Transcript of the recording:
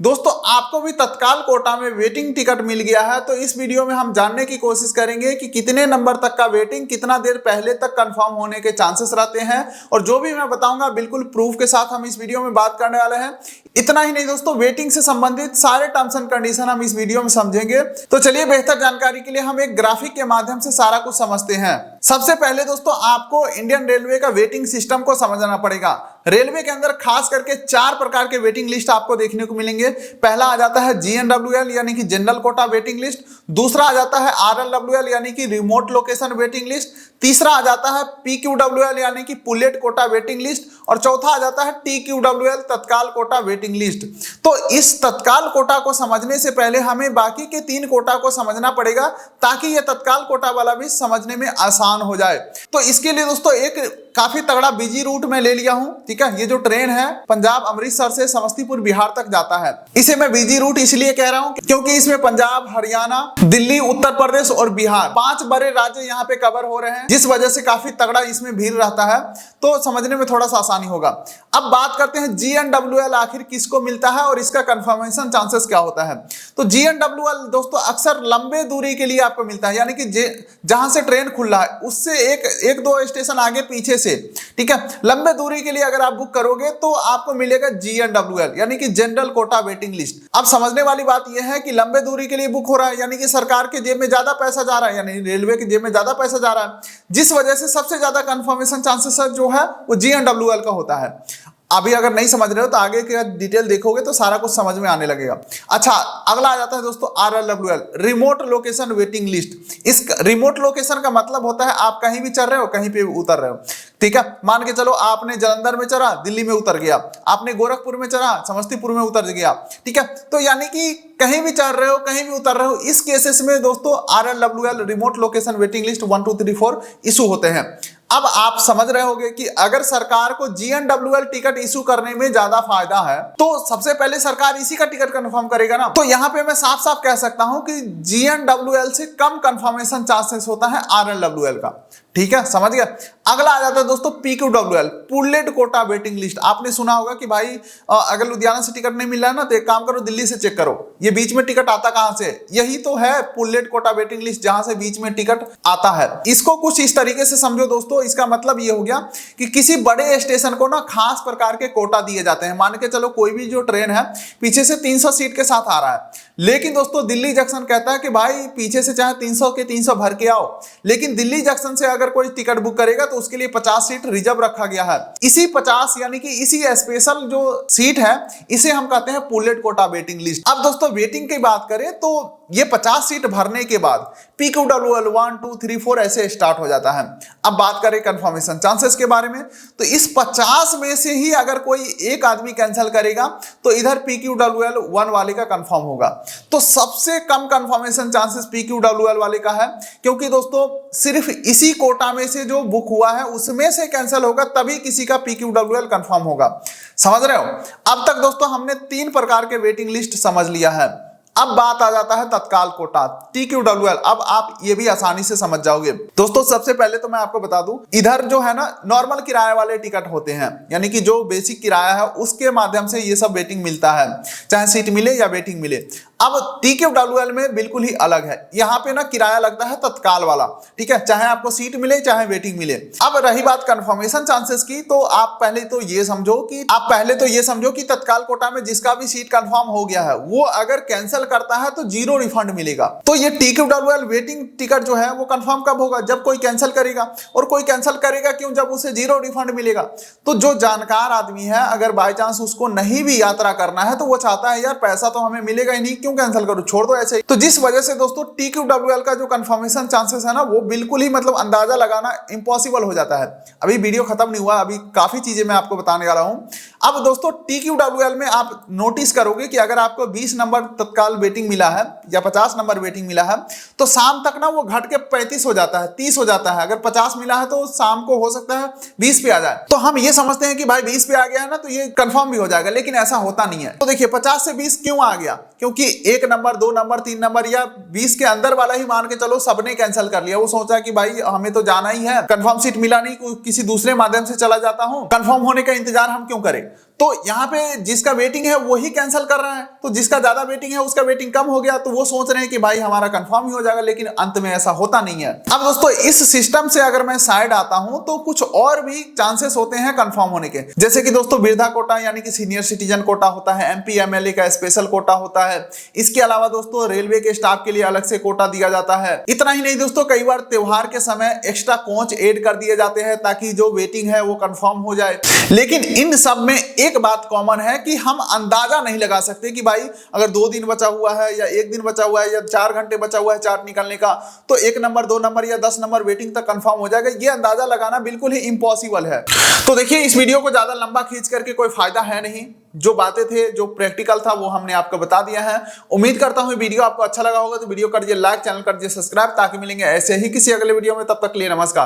दोस्तों आपको भी तत्काल कोटा में वेटिंग टिकट मिल गया है, तो इस वीडियो में हम जानने की कोशिश करेंगे कि कितने नंबर तक का वेटिंग कितना देर पहले तक कंफर्म होने के चांसेस रहते हैं। और जो भी मैं बताऊंगा बिल्कुल प्रूफ के साथ हम इस वीडियो में बात करने वाले हैं। इतना ही नहीं दोस्तों, वेटिंग से संबंधित सारे टर्म्स एंड कंडीशन हम इस वीडियो में समझेंगे। तो चलिए बेहतर जानकारी के लिए हम एक ग्राफिक के माध्यम से सारा कुछ समझते हैं। सबसे पहले दोस्तों आपको इंडियन रेलवे का वेटिंग सिस्टम को समझना पड़ेगा। रेलवे के अंदर खास करके 4 प्रकार के वेटिंग लिस्ट आपको देखने को मिलेंगे। पहला आ जाता है GNWL यानी कि जनरल कोटा वेटिंग लिस्ट। दूसरा आ जाता है RLWL यानी कि रिमोट लोकेशन वेटिंग लिस्ट। तीसरा आ जाता है PQWL यानी कि पुलेट कोटा वेटिंग लिस्ट। और चौथा आ जाता है TQWL तत्काल कोटा वेटिंग लिस्ट। तो इस तत्काल कोटा को समझने से पहले हमें बाकी के 3 कोटा को समझना पड़ेगा, ताकि यह तत्काल कोटा वाला भी समझने में आसान हो जाए। तो इसके लिए दोस्तों एक काफी तगड़ा बिजी रूट में ले लिया हूं। ठीक है, ये जो ट्रेन है पंजाब अमृतसर से समस्तीपुर बिहार तक जाता है। इसे मैं बिजी रूट इसलिए कह रहा हूं क्योंकि इसमें पंजाब, हरियाणा, दिल्ली, उत्तर प्रदेश और बिहार 5 बड़े राज्य यहाँ पे कवर हो रहे हैं, जिस वजह से काफी तगड़ा इसमें भीड़ रहता है। तो समझने में थोड़ा सा आसानी होगा। अब बात करते हैं GNWL आखिर किसको मिलता है और इसका कंफर्मेशन चांसेस क्या होता है। तो GNWL दोस्तों अक्सर लंबे दूरी के लिए आपको मिलता है, यानी कि जहां से ट्रेन खुल रहा है उससे एक दो स्टेशन आगे पीछे से। ठीक है, लंबे दूरी के लिए अगर आप बुक करोगे तो आपको मिलेगा GNWL यानी कि जनरल कोटा वेटिंग लिस्ट। अब समझने वाली बात यह है कि लंबे दूरी के लिए बुक हो रहा है, यानी कि सरकार के जेब में ज्यादा पैसा जा रहा है, यानी रेलवे के जेब में ज्यादा पैसा जा रहा है, जिस वजह से सबसे ज्यादा कंफर्मेशन चांसेस जो है वो GNWL का होता है। अभी अगर नहीं समझ रहे हो तो आगे के डिटेल देखोगे तो सारा कुछ समझ में आने लगेगा। अच्छा, अगला आ जाता है दोस्तों RLWL remote location waiting list. इस रिमोट लोकेशन का मतलब होता है आप कहीं भी चल रहे हो, कहीं पे भी उतर रहे हो। ठीक है, मान के चलो आपने जालंधर में चढ़ा, दिल्ली में उतर गया, आपने गोरखपुर में चढ़ा, समस्तीपुर में उतर गया। ठीक है, तो यानी कि कहीं भी चढ़ रहे हो, कहीं भी उतर रहे हो, इस केसेस में दोस्तों RLWL remote location waiting list 1 2 3 4 issue होते हैं। अब आप समझ रहे होंगे कि अगर सरकार को GNWL टिकट इशू करने में ज्यादा फायदा है तो सबसे पहले सरकार इसी का टिकट कंफर्म करेगा ना। तो यहां पे मैं साफ साफ कह सकता हूं कि GNWL से कम कंफर्मेशन चांसेस होता है RLWL का। ठीक है, समझ गया। अगला आ जाता है दोस्तों PQWL pooled quota waiting list. आपने सुना होगा कि भाई अगर लुधियाना से टिकट नहीं मिल रहा है ना तो एक काम करो, दिल्ली से चेक करो, ये बीच में टिकट आता कहां से। यही तो है पुलेट कोटा वेटिंग लिस्ट, जहां से बीच में टिकट आता है। इसको कुछ इस तरीके से समझो दोस्तों, इसका मतलब ये हो गया कि किसी बड़े स्टेशन को ना खास प्रकार के कोटा दिए जाते हैं। मान के चलो कोई भी जो ट्रेन है पीछे से 300 सीट के साथ आ रहा है, लेकिन दोस्तों दिल्ली जंक्शन कहता है कि भाई पीछे से चाहे 300 के 300 भर के आओ, लेकिन दिल्ली जंक्शन से अगर कोई टिकट बुक करेगा तो उसके लिए 50 सीट रिजर्व रखा गया है। इसी 50 यानी कि इसी स्पेशल जो सीट है इसे हम कहते हैं पुलेट कोटा वेटिंग लिस्ट। अब दोस्तों वेटिंग की बात करें तो ये 50 सीट भरने के बाद PQWL 1 2 3 4 ऐसे स्टार्ट हो जाता है। अब बात करें कंफर्मेशन चांसेस के बारे में, तो इस 50 में से ही अगर कोई एक आदमी कैंसिल करेगा तो इधर PQWL 1 वाले का कंफर्म होगा। तो सबसे कम कंफर्मेशन चांसेस PQWL वाले का है, क्योंकि दोस्तों सिर्फ इसी कोटा में से जो बुक हुआ है उसमें से कैंसिल होगा तभी किसी का PQWL कंफर्म होगा। समझ रहे हो। अब तक दोस्तों हमने 3 प्रकार के वेटिंग लिस्ट समझ लिया है। अब बात आ जाता है तत्काल कोटा TQWL। अब आप ये भी आसानी से समझ जाओगे दोस्तों। सबसे पहले तो मैं आपको बता दूं, इधर जो है ना नॉर्मल किराए वाले टिकट होते हैं, यानी कि जो बेसिक किराया है उसके माध्यम से ये सब वेटिंग मिलता है, चाहे सीट मिले या वेटिंग मिले। अब TQWL में बिल्कुल ही अलग है, यहाँ पे ना किराया लगता है तत्काल वाला। ठीक है, चाहे आपको सीट मिले चाहे वेटिंग मिले। अब रही बात कंफर्मेशन चांसेस की, तो आप पहले तो ये समझो कि तत्काल कोटा में जिसका भी सीट कंफर्म हो गया है वो अगर कैंसिल करता है तो 0 रिफंड मिलेगा। तो ये TQWL वेटिंग टिकट जो है वो कंफर्म कब होगा, जब कोई कैंसिल करेगा। और कोई कैंसिल करेगा क्यों, जब उसे 0 रिफंड मिलेगा। तो जो जानकार आदमी है अगर बाय चांस उसको नहीं भी यात्रा करना है तो वो चाहता है यार पैसा तो हमें मिलेगा ही नहीं, क्यों कैंसिल करूं, छोड़ दो ऐसे ही। तो जिस वजह से दोस्तों TQWL का जो कंफर्मेशन चांसेस है ना वो बिल्कुल ही मतलब अंदाजा लगाना इम्पॉसिबल हो जाता है। अभी वीडियो खत्म नहीं हुआ, अभी काफी चीजें मैं आपको बताने वाला हूं। अब दोस्तों TQWL में आप नोटिस करोगे कि अगर आपको 20 नंबर तत्काल वेटिंग मिला है या 50 नंबर वेटिंग मिला है तो शाम तक ना वो घट के 35 हो जाता है, 30 हो जाता है। अगर 50 मिला है तो शाम को हो सकता है 20 पे आ जाए। तो हम ये समझते हैं कि भाई 20 पे आ गया है ना तो ये कंफर्म भी हो जाएगा, लेकिन ऐसा होता नहीं है। तो देखिए 50 से 20 क्यों आ गया, क्योंकि 1 नंबर 2 नंबर 3 नंबर या 20 के अंदर वाला ही मान के चलो सबने कैंसिल कर लिया। वो सोचा कि भाई हमें तो जाना ही है, कंफर्म सीट मिला नहीं, किसी दूसरे माध्यम से चला जाता हूं, कंफर्म होने का इंतजार हम क्यों करें। तो यहाँ पे जिसका वेटिंग है वही कैंसिल कर रहा है, तो जिसका ज्यादा वेटिंग है उसका वेटिंग कम हो गया, तो वो सोच रहे हैं कि भाई हमारा कंफर्म ही हो जाएगा, लेकिन अंत में ऐसा होता नहीं है। अब दोस्तों इस सिस्टम से अगर मैं साइड आता हूं तो कुछ और भी चांसेस होते हैं कंफर्म होने के, जैसे कि दोस्तों वृद्धा कोटा यानी कि सीनियर सिटीजन कोटा होता है, एमपी एमएलए का स्पेशल कोटा होता है। इसके अलावा दोस्तों रेलवे के स्टाफ के लिए अलग से कोटा दिया जाता है। इतना ही नहीं दोस्तों, कई बार त्योहार के समय एक्स्ट्रा कोच ऐड कर दिए जाते हैं ताकि जो वेटिंग है वो कंफर्म हो जाए। लेकिन इन सब में एक बात कॉमन है कि हम अंदाजा नहीं लगा सकते कि भाई अगर 2 दिन बचा हुआ है या 1 दिन बचा हुआ है या 4 घंटे बचा हुआ है चार्ट निकलने का, तो 1 नंबर 2 नंबर या 10 नंबर वेटिंग तक कंफर्म हो जाएगा। ये अंदाजा लगाना बिल्कुल ही इम्पॉसिबल है। तो देखिए इस वीडियो को ज्यादा लंबा खींच करके कोई फायदा है नहीं, जो बातें थे जो प्रैक्टिकल था वो हमने आपको बता दिया है। उम्मीद करता हूं वीडियो आपको अच्छा लगा होगा, तो वीडियो कर दीजिए लाइक, चैनल कर दीजिए सब्सक्राइब, ताकि मिलेंगे ऐसे ही किसी अगले वीडियो में। तब तक के लिए नमस्कार।